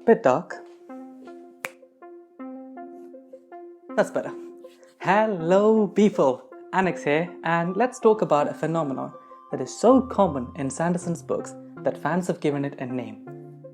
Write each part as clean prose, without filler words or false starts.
Bit dark. That's better. Hello people, Anex here, and let's talk about a phenomenon that is so common in Sanderson's books that fans have given it a name.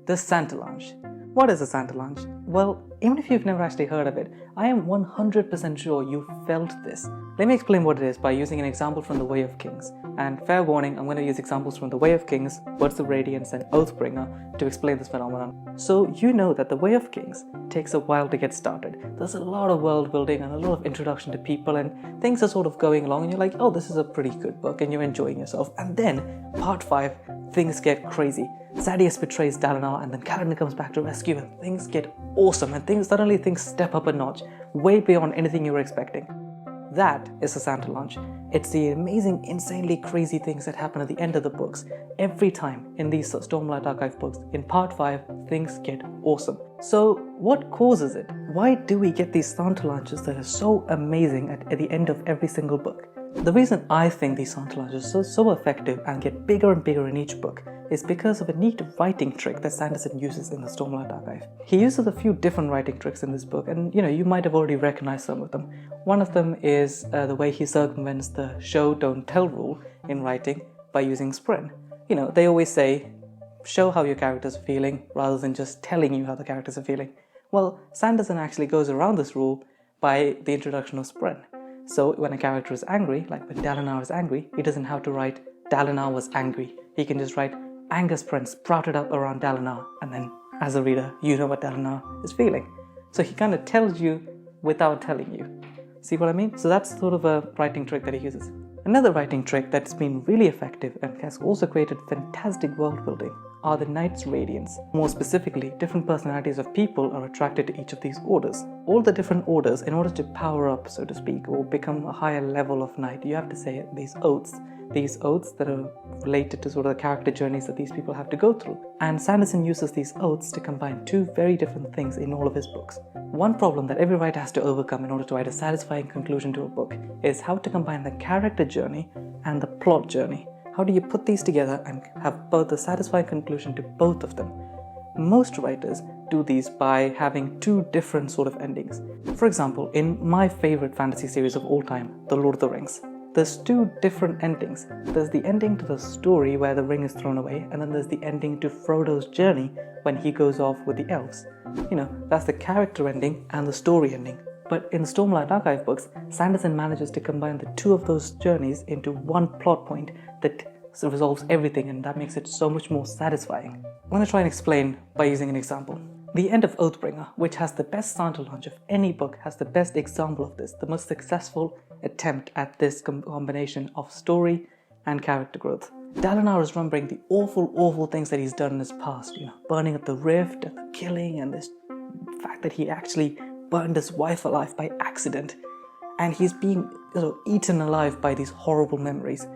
The Sanderlanche. What is a Sanderlanche? Well, even if you've never actually heard of it, I am 100% sure you felt this. Let me explain what it is by using an example from The Way of Kings. And fair warning, I'm going to use examples from The Way of Kings, Words of Radiance and Oathbringer to explain this phenomenon. So you know that The Way of Kings takes a while to get started. There's a lot of world building and a lot of introduction to people, and things are sort of going along and you're like, oh, this is a pretty good book, and you're enjoying yourself. And then, part 5, things get crazy. Sadeas betrays Dalinar, and then Kaladin comes back to rescue, and things get awesome, and suddenly things step up a notch, way beyond anything you were expecting. That is a Sanderlanche. It's the amazing, insanely crazy things that happen at the end of the books. Every time in these Stormlight Archive books, in part 5, things get awesome. So what causes it? Why do we get these Sanderlanches that are so amazing at the end of every single book? The reason I think these Sanderlanches are so effective and get bigger and bigger in each book is because of a neat writing trick that Sanderson uses in the Stormlight Archive. He uses a few different writing tricks in this book, and you might have already recognized some of them. One of them is the way he circumvents the show don't tell rule in writing by using Spren. They always say, show how your characters are feeling rather than just telling you how the characters are feeling. Well, Sanderson actually goes around this rule by the introduction of Spren. So when a character is angry, like when Dalinar is angry, he doesn't have to write Dalinar was angry. He can just write anger Spren sprouted up around Dalinar, and then as a reader, you know what Dalinar is feeling. So he kind of tells you without telling you. See what I mean? So that's sort of a writing trick that he uses. Another writing trick that's been really effective and has also created fantastic world building are the Knights' Radiance. More specifically, different personalities of people are attracted to each of these orders. All the different orders, in order to power up, so to speak, or become a higher level of knight, you have to say these oaths. These oaths that are related to sort of the character journeys that these people have to go through. And Sanderson uses these oaths to combine two very different things in all of his books. One problem that every writer has to overcome in order to write a satisfying conclusion to a book is how to combine the character journey and the plot journey. How do you put these together and have both a satisfying conclusion to both of them? Most writers do these by having two different sort of endings. For example, in my favorite fantasy series of all time, The Lord of the Rings, there's two different endings. There's the ending to the story where the ring is thrown away, and then there's the ending to Frodo's journey when he goes off with the elves. That's the character ending and the story ending. But in the Stormlight Archive books, Sanderson manages to combine the two of those journeys into one plot point that resolves everything, and that makes it so much more satisfying. I'm going to try and explain by using an example. The end of Oathbringer, which has the best Sanderlanche of any book, has the best example of this, the most successful attempt at this combination of story and character growth. Dalinar is remembering the awful things that he's done in his past, burning at the rift and the killing and this fact that he actually burned his wife alive by accident, and he's being eaten alive by these horrible memories.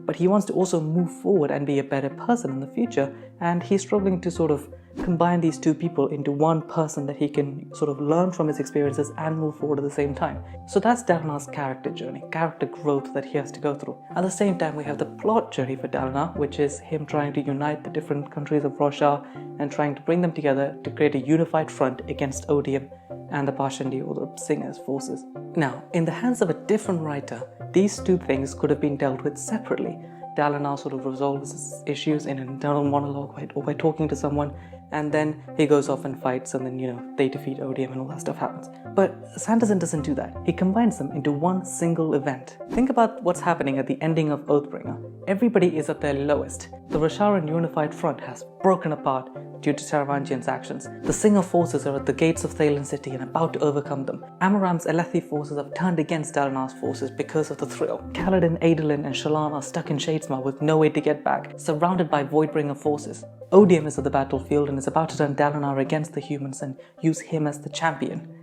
But he wants to also move forward and be a better person in the future, and he's struggling to sort of combine these two people into one person that he can sort of learn from his experiences and move forward at the same time. So that's Dalinar's character journey, character growth that he has to go through. At the same time, we have the plot journey for Dalinar, which is him trying to unite the different countries of Roshar and trying to bring them together to create a unified front against Odium and the Parshendi, or the Singer's forces. Now, in the hands of a different writer, these two things could have been dealt with separately. Dalinar sort of resolves his issues in an internal monologue or by talking to someone, and then he goes off and fights, and then they defeat Odium and all that stuff happens. But Sanderson doesn't do that. He combines them into one single event. Think about what's happening at the ending of Oathbringer. Everybody is at their lowest. The Rosharan unified front has broken apart due to Taravangian's actions. The Singer forces are at the gates of Thaylen City and about to overcome them. Amaram's Alethi forces have turned against Dalinar's forces because of the thrill. Kaladin, Adolin and Shallan are stuck in Shadesmar with no way to get back, surrounded by Voidbringer forces. Odium is at the battlefield and is about to turn Dalinar against the humans and use him as the champion.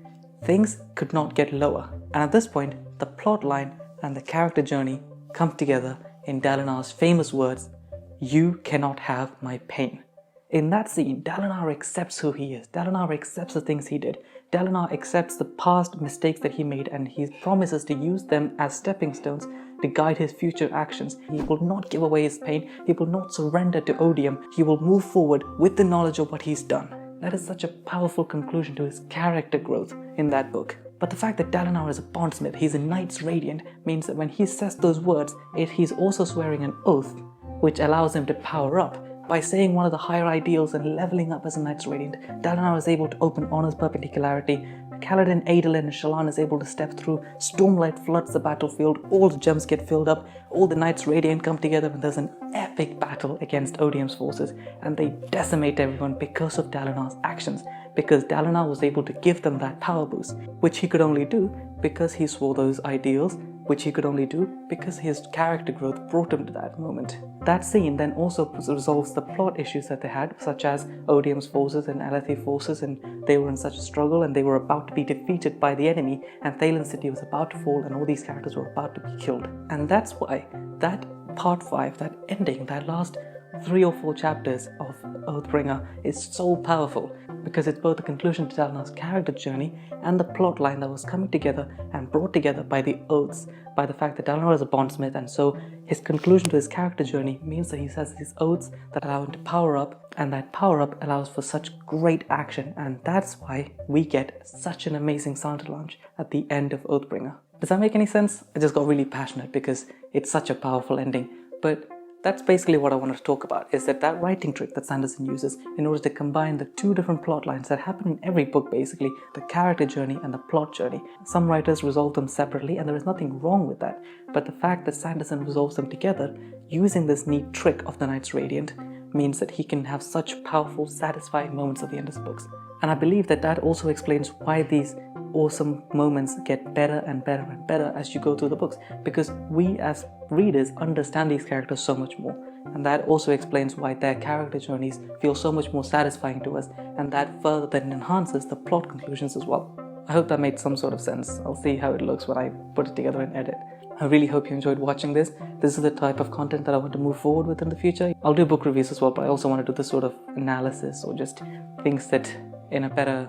Things could not get lower, and at this point, the plot line and the character journey come together in Dalinar's famous words, "You cannot have my pain." In that scene, Dalinar accepts who he is. Dalinar accepts the things he did. Dalinar accepts the past mistakes that he made, and he promises to use them as stepping stones to guide his future actions. He will not give away his pain. He will not surrender to Odium. He will move forward with the knowledge of what he's done. That is such a powerful conclusion to his character growth in that book. But the fact that Dalinar is a bondsmith, he's a Knight's Radiant, means that when he says those words, he's also swearing an oath, which allows him to power up. By saying one of the higher ideals and leveling up as a Knight's Radiant, Dalinar is able to open Honor's Perpendicularity. Kaladin, Adolin, and Shallan is able to step through. Stormlight floods the battlefield. All the gems get filled up. All the Knights Radiant come together, and there's an epic battle against Odium's forces. And they decimate everyone because of Dalinar's actions. Because Dalinar was able to give them that power boost, which he could only do because he swore those ideals, which he could only do because his character growth brought him to that moment. That scene then also resolves the plot issues that they had, such as Odium's forces and Alethi forces, and they were in such a struggle and they were about to be defeated by the enemy, and Thalen's city was about to fall and all these characters were about to be killed. And that's why that part 5, that ending, that last 3 or 4 chapters of Oathbringer is so powerful, because it's both the conclusion to Dalinar's character journey and the plot line that was coming together and brought together by the oaths, by the fact that Dalinar is a bondsmith, and so his conclusion to his character journey means that he says these oaths that allow him to power up, and that power up allows for such great action, and that's why we get such an amazing Sanderlanche at the end of Oathbringer. Does that make any sense? I just got really passionate because it's such a powerful ending, but that's basically what I wanted to talk about, is that writing trick that Sanderson uses in order to combine the 2 different plot lines that happen in every book, basically, the character journey and the plot journey. Some writers resolve them separately, and there is nothing wrong with that, but the fact that Sanderson resolves them together using this neat trick of the Knight's Radiant means that he can have such powerful, satisfying moments at the end of his books. And I believe that also explains why these awesome moments get better and better and better as you go through the books, because we as readers understand these characters so much more, and that also explains why their character journeys feel so much more satisfying to us, and that further then enhances the plot conclusions as well. I hope that made some sort of sense. I'll see how it looks when I put it together and edit. I really hope you enjoyed watching this. This is the type of content that I want to move forward with in the future. I'll do book reviews as well, but I also want to do this sort of analysis, or just things that in a better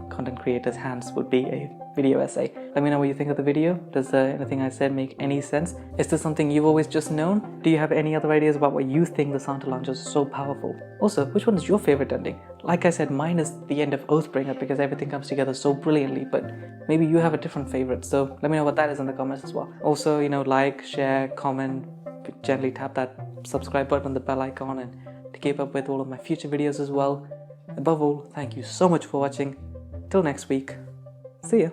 content creator's hands would be a video essay. Let me know what you think of the video. Does anything I said make any sense? Is this something you've always just known? Do you have any other ideas about what you think the Sanderlanche is so powerful? Also, which one is your favorite ending? Like I said, mine is the end of Oathbringer because everything comes together so brilliantly, but maybe you have a different favorite, so let me know what that is in the comments as well. Also, like, share, comment, gently tap that subscribe button and the bell icon, and to keep up with all of my future videos as well. Above all, thank you so much for watching. Till next week, see ya.